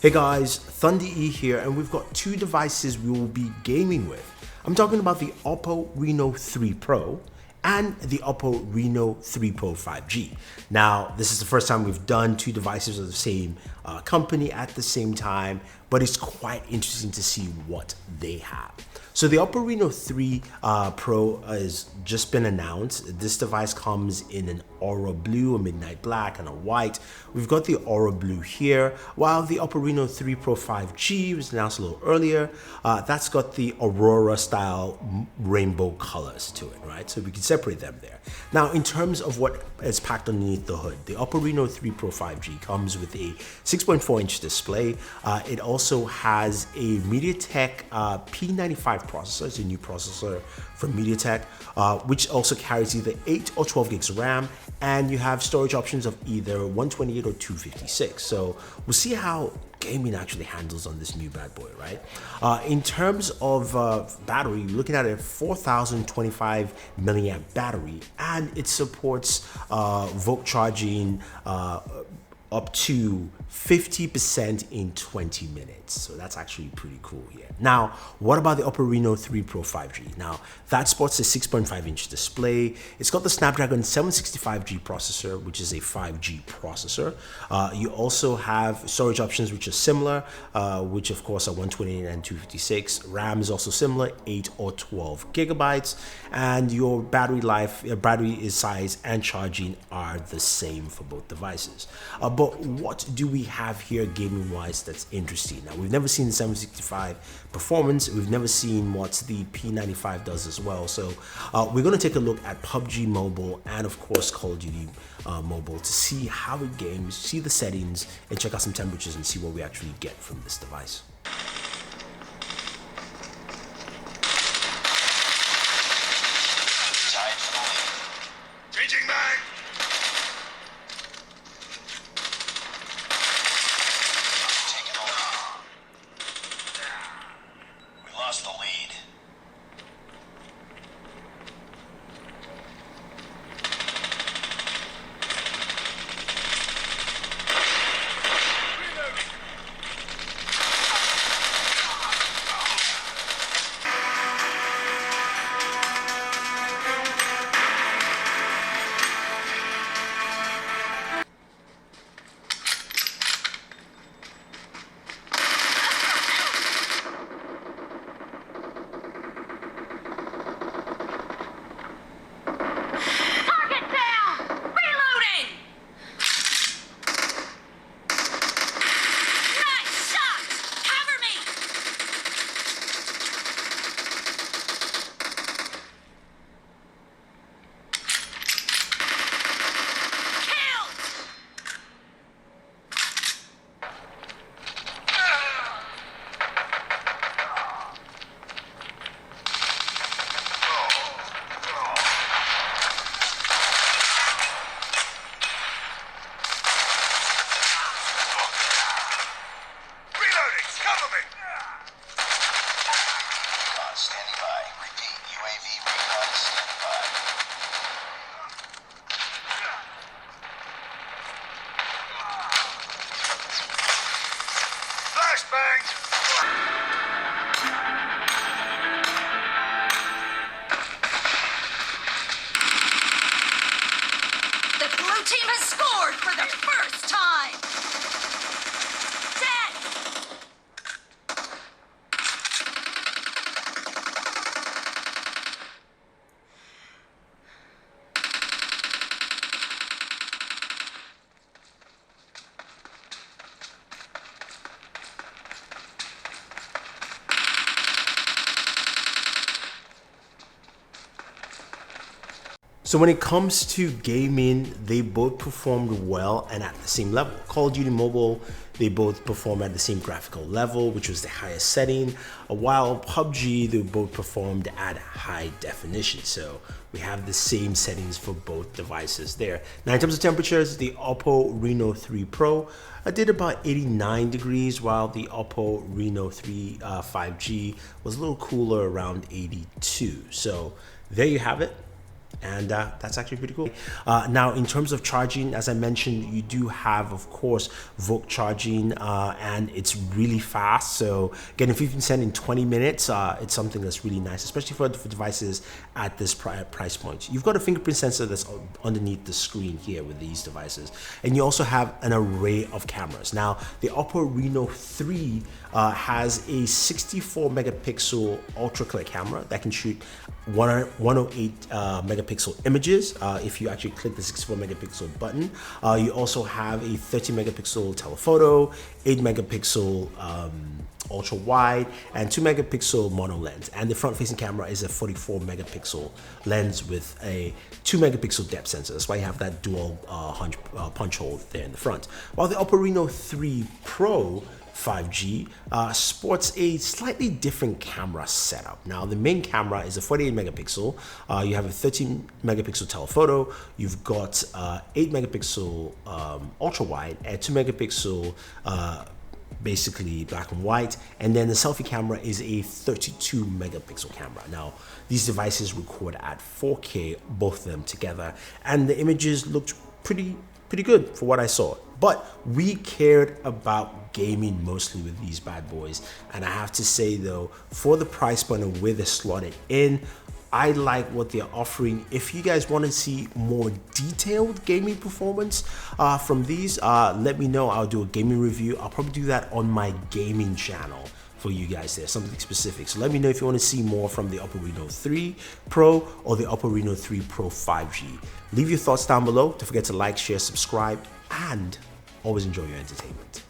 Hey guys, Thunder E here, and we've got two devices we will be gaming with. I'm talking about the Oppo Reno3 Pro and the Oppo Reno3 Pro 5G. Now, this is the first time we've done two devices of the same company at the same time, but it's quite interesting to see what they have. So the Oppo Reno3 Pro has just been announced. This device comes in an aura blue, a midnight black, and a white. We've got the aura blue here, while the Oppo Reno3 Pro 5G was announced a little earlier. That's got the aurora style rainbow colors to it, right? So we can separate them there. Now, in terms of what is packed underneath the hood, the Oppo Reno3 Pro 5G comes with a 6.4-inch display. It also has a MediaTek P95 processor. It's a new processor from MediaTek, which also carries either 8 or 12 gigs of RAM, and you have storage options of either 128 or 256. So we'll see how gaming actually handles on this new bad boy, right? In terms of battery, you're looking at a 4025 milliamp battery, and it supports Voke charging up to 50% in 20 minutes. So that's actually pretty cool here. Now, what about the Oppo Reno3 Pro 5G? Now, that sports a 6.5-inch display. It's got the Snapdragon 765G processor, which is a 5G processor. You also have storage options which are similar, which of course are 128 and 256. RAM is also similar, 8 or 12 gigabytes. And your battery life, battery size and charging are the same for both devices. But what do we have here gaming wise that's interesting? Now, we've never seen the 765 performance. We've never seen what the P95 does as well. So we're going to take a look at PUBG Mobile and of course Call of Duty Mobile to see how it games, see the settings, and check out some temperatures and see what we actually get from this device. Changing mag! Lost the lead. Standing by. Repeat. UAV recon standing by. Flashbang! The blue team has scored for the first time! So when it comes to gaming, they both performed well and at the same level. Call of Duty Mobile, they both performed at the same graphical level, which was the highest setting, while PUBG, they both performed at high definition. So we have the same settings for both devices there. Now, in terms of temperatures, the Oppo Reno3 Pro did about 89 degrees, while the Oppo Reno3 5G was a little cooler, around 82. So there you have it. and that's actually pretty cool. Now, in terms of charging, as I mentioned, you do have, of course, VOOC charging, and it's really fast. So getting 50% in 20 minutes, it's something that's really nice, especially for devices at this price point. You've got a fingerprint sensor that's underneath the screen here with these devices, and you also have an array of cameras. Now, the Oppo Reno 3 has a 64 megapixel ultra clear camera that can shoot 108 megapixel images if you actually click the 64 megapixel button. You also have a 30 megapixel telephoto, 8 megapixel ultra wide, and 2 megapixel mono lens. And the front facing camera is a 44 megapixel lens with a 2 megapixel depth sensor. That's why you have that dual punch hole there in the front. While the Oppo Reno 3 Pro 5G sports a slightly different camera setup. Now, the main camera is a 48 megapixel. You have a 13 megapixel telephoto. You've got 8 megapixel ultra wide and 2 megapixel basically black and white, and then the selfie camera is a 32 megapixel camera. Now, these devices record at 4K, both of them together, and the images looked pretty good for what I saw. But we cared about gaming mostly with these bad boys, and I have to say though, for the price point and where they're slotted in, I like what they're offering. If you guys want to see more detailed gaming performance from these, let me know. I'll do a gaming review. I'll probably do that on my gaming channel for you guys there, something specific. So let me know if you want to see more from the Oppo Reno 3 Pro or the Oppo Reno 3 Pro 5G. Leave your thoughts down below. Don't forget to like, share, subscribe, and always enjoy your entertainment.